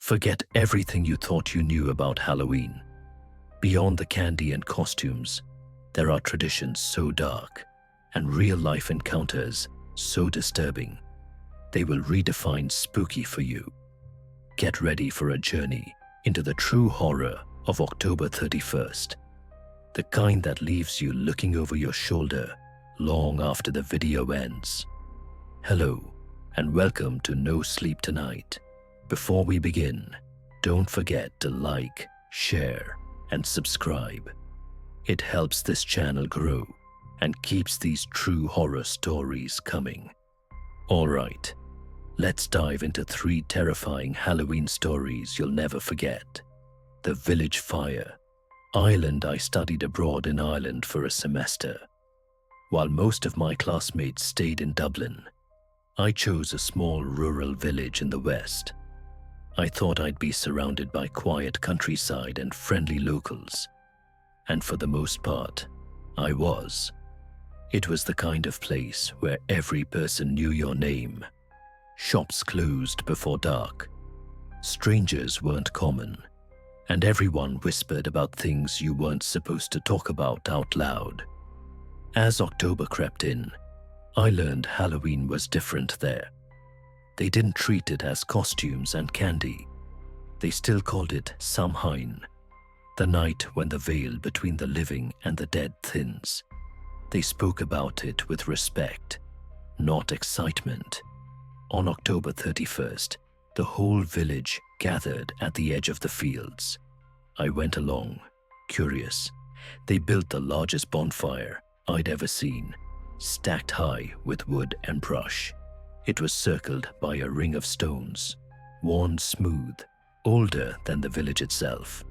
Forget everything you thought you knew about Halloween. Beyond the candy and costumes, there are traditions so dark and real-life encounters so disturbing, they will redefine spooky for you. Get ready for a journey into the true horror of October 31st, the kind that leaves you looking over your shoulder long after the video ends. Hello, and welcome to No Sleep Tonight. Before we begin, don't forget to like, share, and subscribe. It helps this channel grow and keeps these true horror stories coming. Alright, let's dive into 3 terrifying Halloween stories you'll never forget. The Village Fire. Ireland. I studied abroad in Ireland for a semester. While most of my classmates stayed in Dublin, I chose a small rural village in the west. I thought I'd be surrounded by quiet countryside and friendly locals. And for the most part, I was. It was the kind of place where every person knew your name. Shops closed before dark. Strangers weren't common. And everyone whispered about things you weren't supposed to talk about out loud. As October crept in, I learned Halloween was different there. They didn't treat it as costumes and candy. They still called it Samhain, the night when the veil between the living and the dead thins. They spoke about it with respect, not excitement. On October 31st, the whole village gathered at the edge of the fields. I went along, curious. They built the largest bonfire I'd ever seen, stacked high with wood and brush. It was circled by a ring of stones, worn smooth, older than the village itself.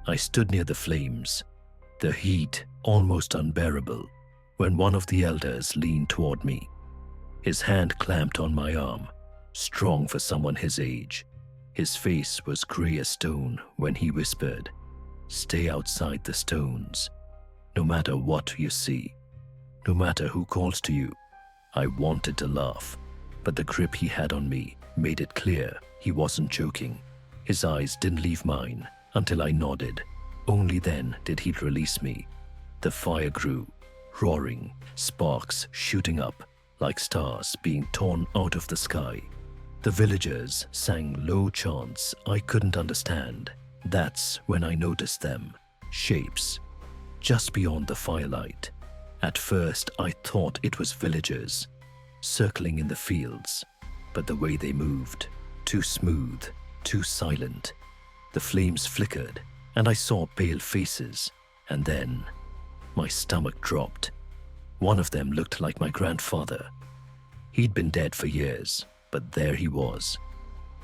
I stood near the flames, the heat almost unbearable, when one of the elders leaned toward me. His hand clamped on my arm, strong for someone his age. His face was gray as stone when he whispered, "Stay outside the stones. No matter what you see, no matter who calls to you." I wanted to laugh, but the grip he had on me made it clear he wasn't joking. His eyes didn't leave mine until I nodded. Only then did he release me. The fire grew, roaring, sparks shooting up like stars being torn out of the sky. The villagers sang low chants I couldn't understand. That's when I noticed them, shapes, just beyond the firelight. At first, I thought it was villagers, circling in the fields, but the way they moved, too smooth, too silent. The flames flickered, and I saw pale faces, and then my stomach dropped. One of them looked like my grandfather. He'd been dead for years, but there he was.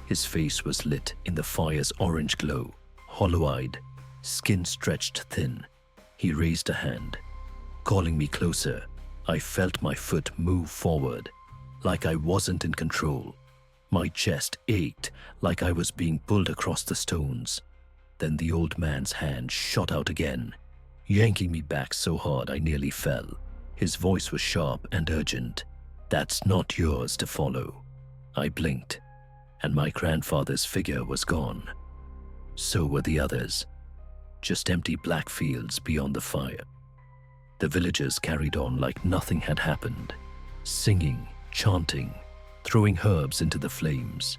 His face was lit in the fire's orange glow, hollow-eyed, skin stretched thin. He raised a hand, calling me closer. I felt my foot move forward, like I wasn't in control. My chest ached like I was being pulled across the stones. Then the old man's hand shot out again, yanking me back so hard I nearly fell. His voice was sharp and urgent. "That's not yours to follow." I blinked, and my grandfather's figure was gone. So were the others, just empty black fields beyond the fire. The villagers carried on like nothing had happened, singing, chanting, throwing herbs into the flames.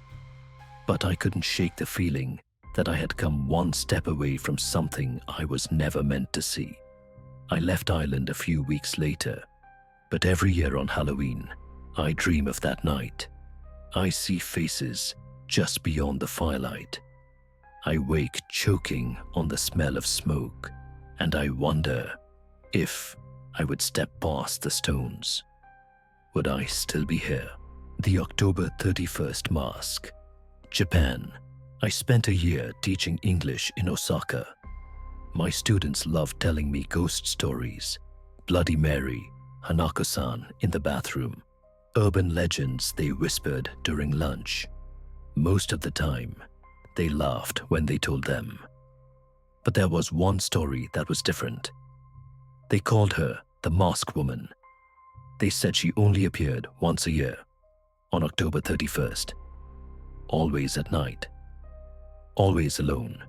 But I couldn't shake the feeling that I had come one step away from something I was never meant to see. I left Ireland a few weeks later, but every year on Halloween, I dream of that night. I see faces just beyond the firelight. I wake choking on the smell of smoke, and I wonder if I would step past the stones. Would I still be here? The October 31st Mask. Japan. I spent a year teaching English in Osaka. My students loved telling me ghost stories, Bloody Mary, Hanako-san in the bathroom, urban legends they whispered during lunch. Most of the time, they laughed when they told them. But there was one story that was different. They called her the Mask Woman. They said she only appeared once a year, on October 31st, always at night. always alone.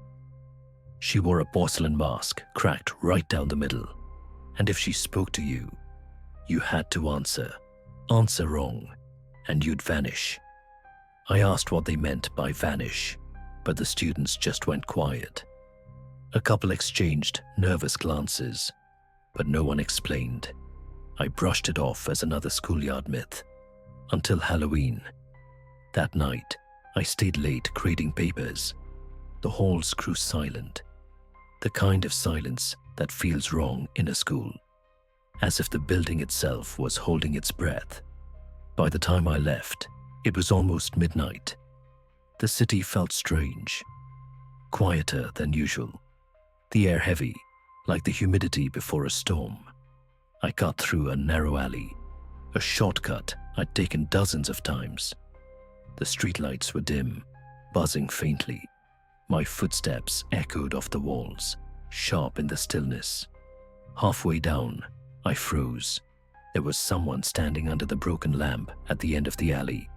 She wore a porcelain mask cracked right down the middle, and if she spoke to you, you had to answer wrong, and you'd vanish. I asked what they meant by vanish, but the students just went quiet. A couple exchanged nervous glances, but no one explained. I brushed it off as another schoolyard myth, until Halloween. That night, I stayed late grading papers. The halls grew silent, the kind of silence that feels wrong in a school, as if the building itself was holding its breath. By the time I left, it was almost midnight. The city felt strange, quieter than usual, the air heavy, like the humidity before a storm. I cut through a narrow alley, a shortcut I'd taken dozens of times. The streetlights were dim, buzzing faintly. My footsteps echoed off the walls, sharp in the stillness. Halfway down, I froze. There was someone standing under the broken lamp at the end of the alley.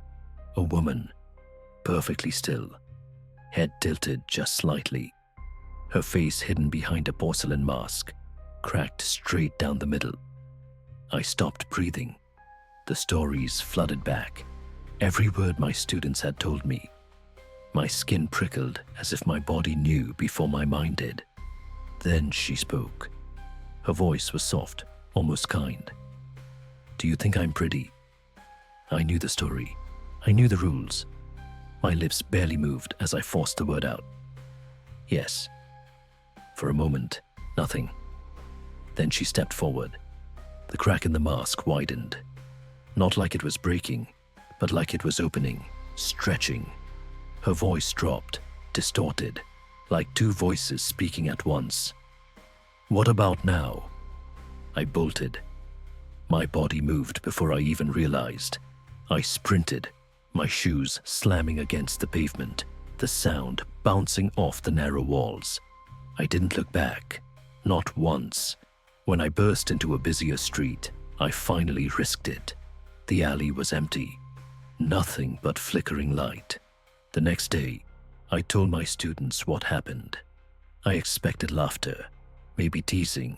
A woman, perfectly still, head tilted just slightly, her face hidden behind a porcelain mask, cracked straight down the middle. I stopped breathing. The stories flooded back, every word my students had told me. My skin prickled as if my body knew before my mind did. Then she spoke. Her voice was soft, almost kind. "Do you think I'm pretty?" I knew the story. I knew the rules. My lips barely moved as I forced the word out. "Yes." For a moment, nothing. Then she stepped forward. The crack in the mask widened. Not like it was breaking, but like it was opening, stretching. Her voice dropped, distorted, like two voices speaking at once. "What about now?" I bolted. My body moved before I even realized. I sprinted, my shoes slamming against the pavement, the sound bouncing off the narrow walls. I didn't look back, not once. When I burst into a busier street, I finally risked it. The alley was empty, nothing but flickering light. The next day, I told my students what happened. I expected laughter, maybe teasing,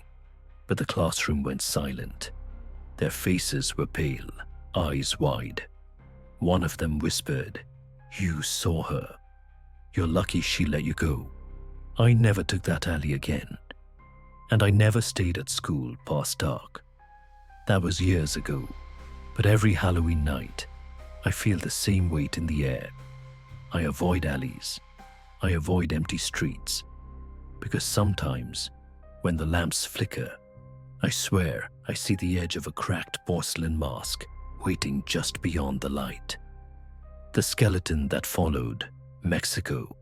but the classroom went silent. Their faces were pale, eyes wide. One of them whispered, "You saw her. You're lucky she let you go." I never took that alley again, and I never stayed at school past dark. That was years ago, but every Halloween night, I feel the same weight in the air. I avoid alleys. I avoid empty streets, because sometimes, when the lamps flicker, I swear I see the edge of a cracked porcelain mask waiting just beyond the light. The skeleton that followed, Mexico.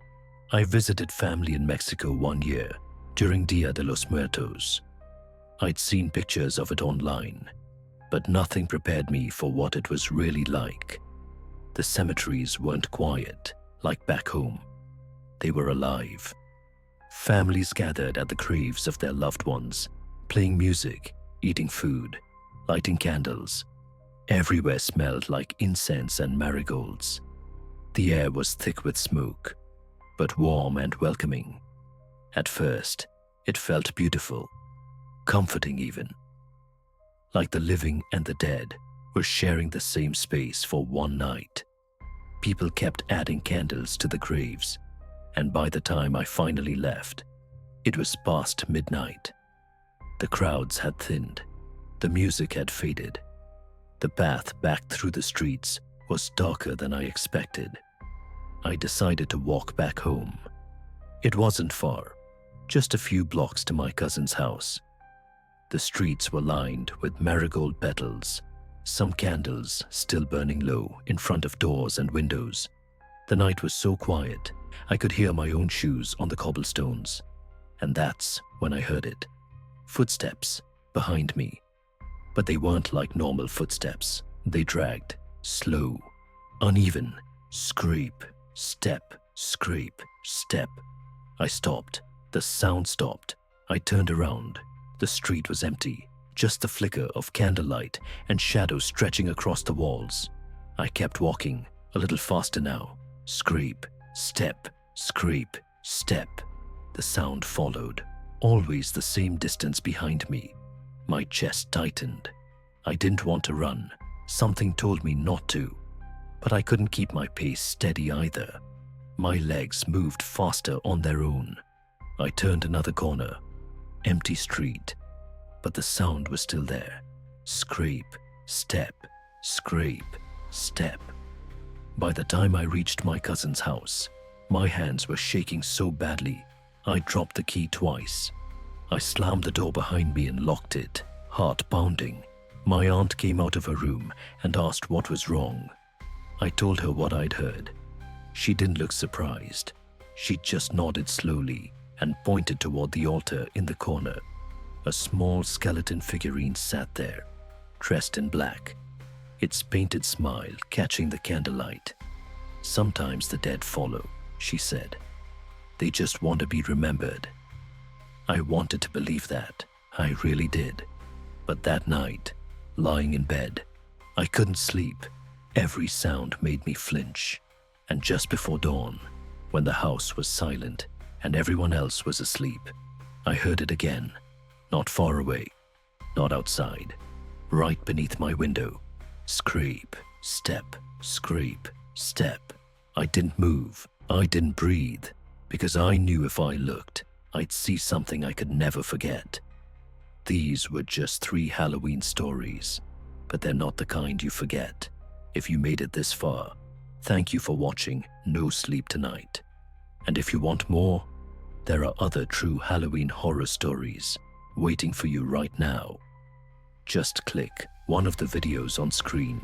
I visited family in Mexico one year during Dia de los Muertos. I'd seen pictures of it online, but nothing prepared me for what it was really like. The cemeteries weren't quiet, like back home. They were alive. Families gathered at the graves of their loved ones, playing music, eating food, lighting candles. Everywhere smelled like incense and marigolds. The air was thick with smoke, but warm and welcoming. At first, it felt beautiful, comforting even. Like the living and the dead were sharing the same space for one night. People kept adding candles to the graves, and by the time I finally left, it was past midnight. The crowds had thinned, the music had faded. The path back through the streets was darker than I expected. I decided to walk back home. It wasn't far, just a few blocks to my cousin's house. The streets were lined with marigold petals, some candles still burning low in front of doors and windows. The night was so quiet, I could hear my own shoes on the cobblestones. And that's when I heard it. Footsteps behind me. But they weren't like normal footsteps. They dragged, slow, uneven, scrape, step, scrape, step. I stopped. The sound stopped. I turned around. The street was empty, just the flicker of candlelight and shadows stretching across the walls. I kept walking, a little faster now. Scrape, step, scrape, step. The sound followed, always the same distance behind me. My chest tightened. I didn't want to run. Something told me not to. But I couldn't keep my pace steady either. My legs moved faster on their own. I turned another corner. Empty street. But the sound was still there. Scrape, step, scrape, step. By the time I reached my cousin's house, my hands were shaking so badly, I dropped the key twice. I slammed the door behind me and locked it, heart pounding. My aunt came out of her room and asked what was wrong. I told her what I'd heard. She didn't look surprised. She just nodded slowly and pointed toward the altar in the corner. A small skeleton figurine sat there, dressed in black, its painted smile catching the candlelight. Sometimes the dead follow, she said. They just want to be remembered. I wanted to believe that. I really did. But that night, lying in bed, I couldn't sleep. Every sound made me flinch. And just before dawn, when the house was silent and everyone else was asleep, I heard it again. Not far away, not outside, right beneath my window. Scrape, step, scrape, step. I didn't move, I didn't breathe, because I knew if I looked, I'd see something I could never forget. These were just 3 Halloween stories, but they're not the kind you forget. If you made it this far, thank you for watching No Sleep Tonight. And if you want more, there are other true Halloween horror stories waiting for you right now. Just click one of the videos on screen.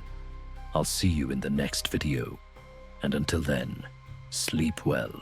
I'll see you in the next video. And until then, sleep well.